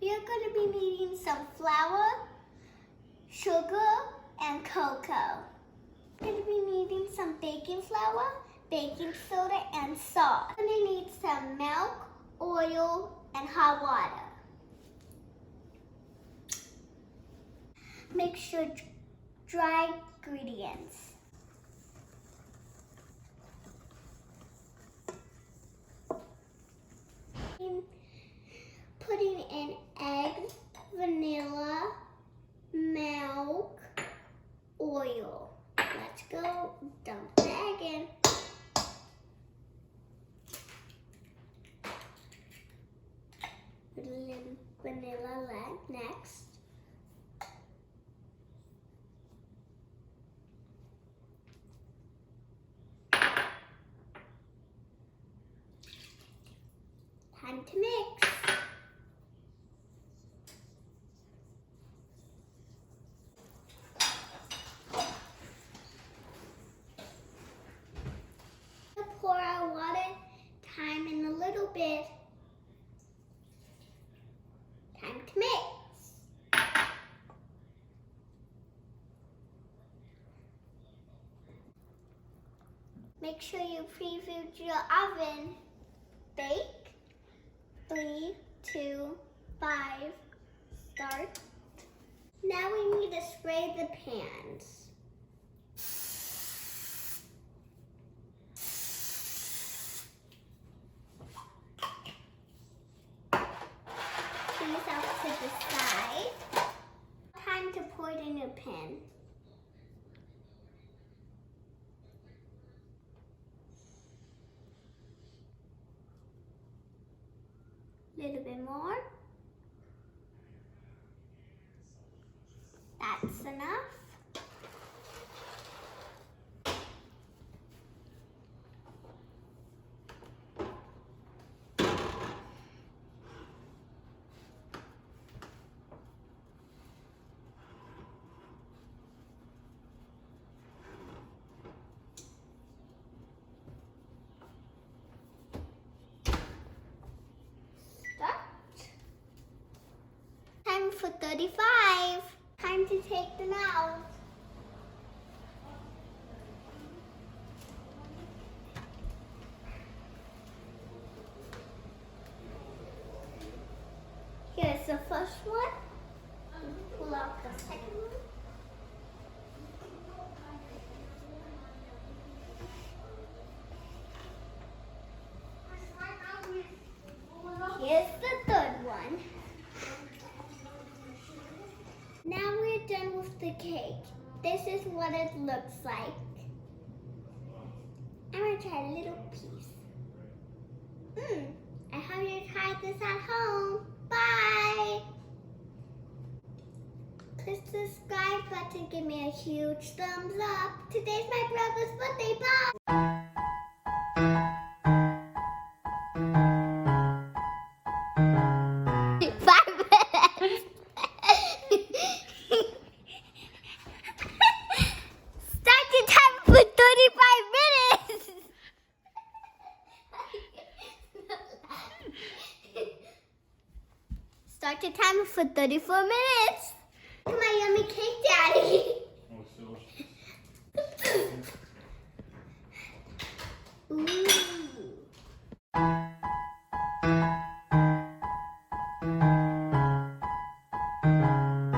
we are going to be needing some flour, sugar, and cocoa. We're going to be needing some baking flour, baking soda, and salt. We're going to need some milk, oil, and hot water. Make sure dry ingredients. Putting in eggs, vanilla, milk, oil. Let's go dump the egg in. Put a little vanilla next. Time to mix. Pour our water, time in a little bit. Time to mix. Make sure you preheat your oven. Bake. 3, 2, 5, start. Now we need to spray the pans. These out to the side. Time to pour it in your pan. Little bit more. That's enough. Time for 35. Time to take them out. Here's the first one. Pull out the second one. Here's the third one. Now we're done with the cake. This is what it looks like. I'm gonna try a little piece. I hope you try this at home. Bye! Click the subscribe button, give me a huge thumbs up. Today's my brother's birthday. Bye! Start the timer for 34 minutes.